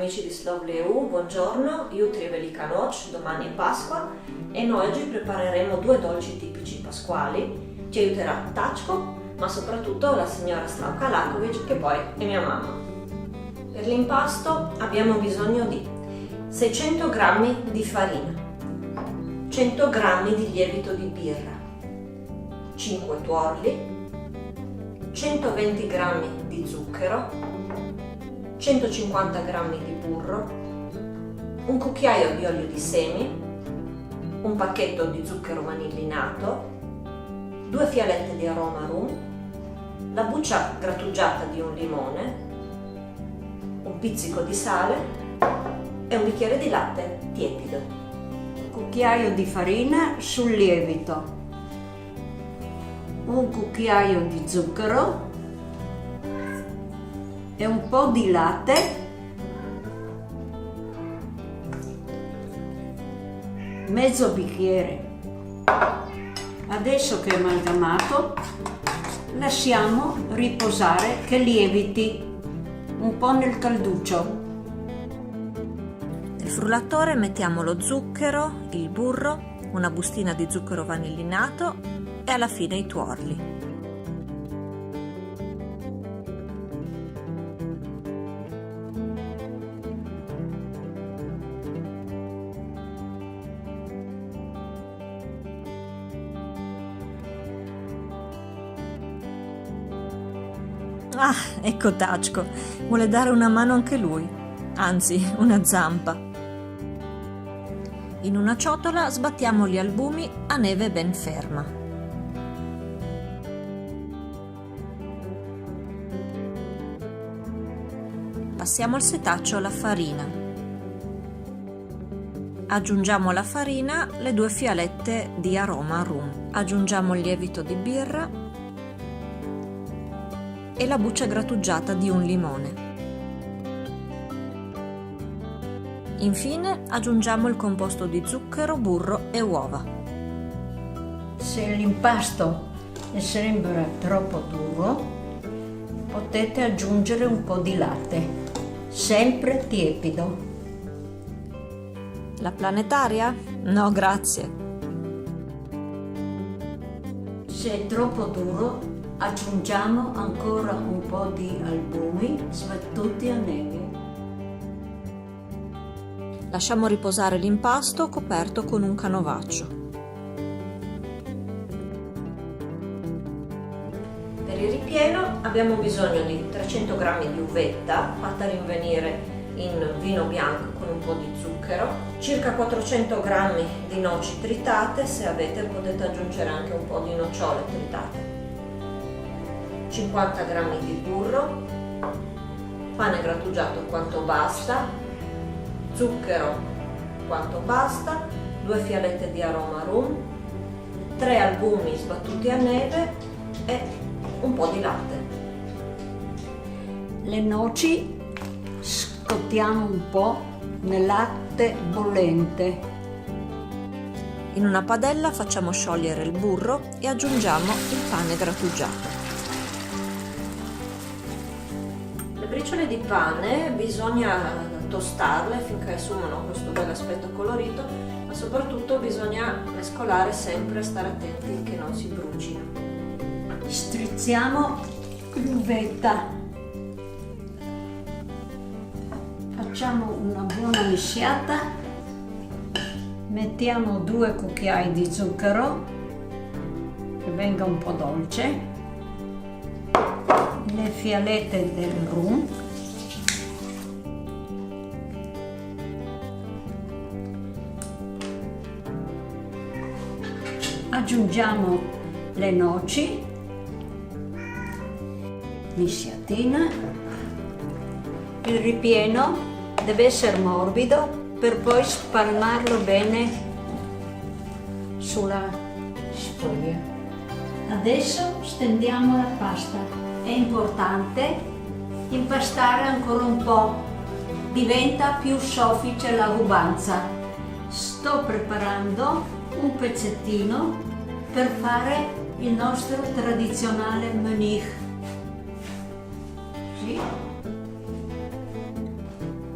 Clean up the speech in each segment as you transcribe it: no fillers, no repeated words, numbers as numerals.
amici di Slovely EU, buongiorno, jutri je Velika noč, domani è Pasqua e noi oggi prepareremo due dolci tipici pasquali. Ci aiuterà Tačko, ma soprattutto la signora Slavka Lakovic, che poi è mia mamma. Per l'impasto abbiamo bisogno di 600 g di farina, 100 g di lievito di birra, 5 tuorli, 120 g di zucchero, 150 g di burro, un cucchiaio di olio di semi, un pacchetto di zucchero vanillinato, 2 fialette di aroma rum, la buccia grattugiata di un limone, un pizzico di sale e un bicchiere di latte tiepido. Un cucchiaio di farina sul lievito, un cucchiaio di zucchero e un po' di latte, mezzo bicchiere. Adesso che è amalgamato, lasciamo riposare che lieviti un po' nel calduccio. Nel frullatore mettiamo lo zucchero, il burro, una bustina di zucchero vanillinato e alla fine i tuorli. Ah, ecco Tačko, vuole dare una mano anche lui, anzi una zampa. In una ciotola sbattiamo gli albumi a neve ben ferma. Passiamo al setaccio alla farina. Aggiungiamo alla farina le 2 fialette di aroma rum. Aggiungiamo il lievito di birra e la buccia grattugiata di un limone. Infine aggiungiamo il composto di zucchero, burro e uova. Se l'impasto le sembra troppo duro, potete aggiungere un po' di latte, sempre tiepido. La planetaria? No, grazie. Se è troppo duro, aggiungiamo ancora un po' di albumi sbattuti a neve. Lasciamo riposare l'impasto coperto con un canovaccio. Per il ripieno abbiamo bisogno di 300 g di uvetta fatta rinvenire in vino bianco con un po' di zucchero, circa 400 g di noci tritate, se avete potete aggiungere anche un po' di nocciole tritate, 50 g di burro, pane grattugiato quanto basta, zucchero quanto basta, 2 fialette di aroma rum, 3 albumi sbattuti a neve e un po' di latte. Le noci scottiamo un po' nel latte bollente. In una padella facciamo sciogliere il burro e aggiungiamo il pane grattugiato. Le briciole di pane bisogna tostarle finché assumano questo bel aspetto colorito, ma soprattutto bisogna mescolare sempre e stare attenti che non si brucino. Strizziamo l'uvetta, facciamo una buona mischiata, mettiamo 2 cucchiai di zucchero che venga un po' dolce, le fialette del rum, aggiungiamo le noci, mischiatina. Il ripieno deve essere morbido per poi spalmarlo bene sulla sfoglia. Adesso stendiamo la pasta. È importante impastare ancora un po', diventa più soffice la rubanza. Sto preparando un pezzettino per fare il nostro tradizionale mönich. Sì.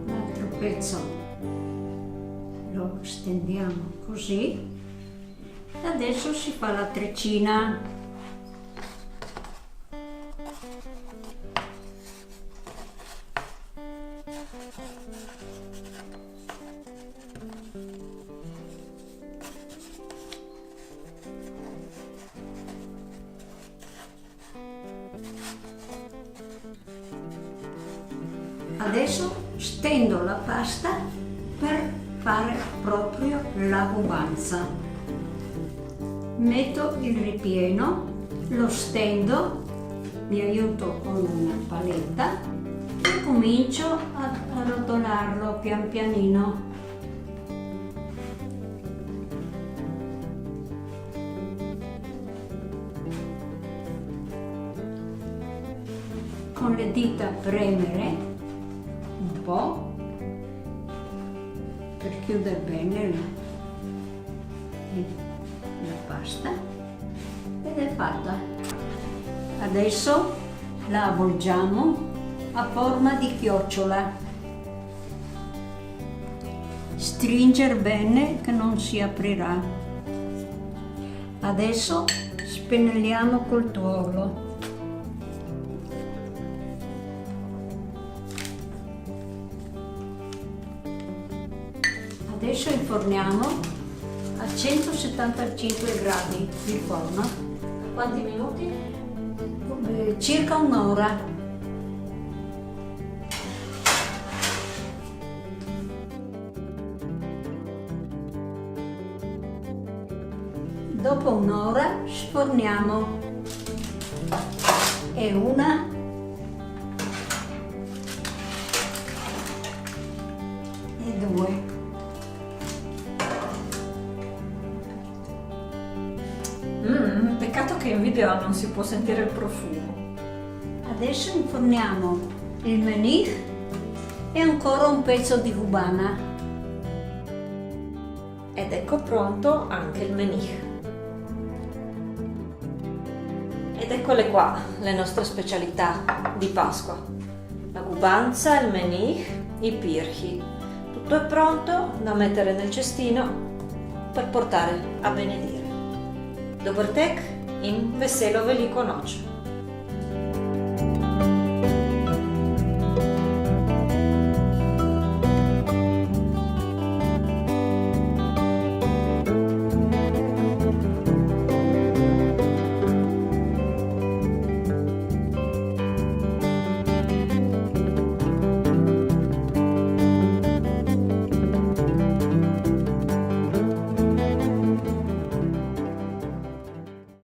Un altro pezzo lo stendiamo così. Adesso si fa la treccina. Adesso stendo la pasta per fare proprio la gubanza. Metto il ripieno, lo stendo, mi aiuto con una paletta e comincio a rotolarlo pian pianino. Con le dita premere un po' per chiudere bene la pasta ed è fatta. Adesso la avvolgiamo a forma di chiocciola. Stringere bene che non si aprirà. Adesso spennelliamo col tuorlo. Adesso inforniamo a 175 gradi il forno. Quanti minuti? Circa un'ora. Dopo un'ora sforniamo. E una e due. Peccato che in video non si può sentire il profumo. Adesso inforniamo il menì e ancora un pezzo di cubana. Ed ecco pronto anche il menì. Ed eccole qua le nostre specialità di Pasqua. La gubanza, il menì, i pirhi. Tutto è pronto da mettere nel cestino per portare a benedire. Dobar tek in veselo veliko noč.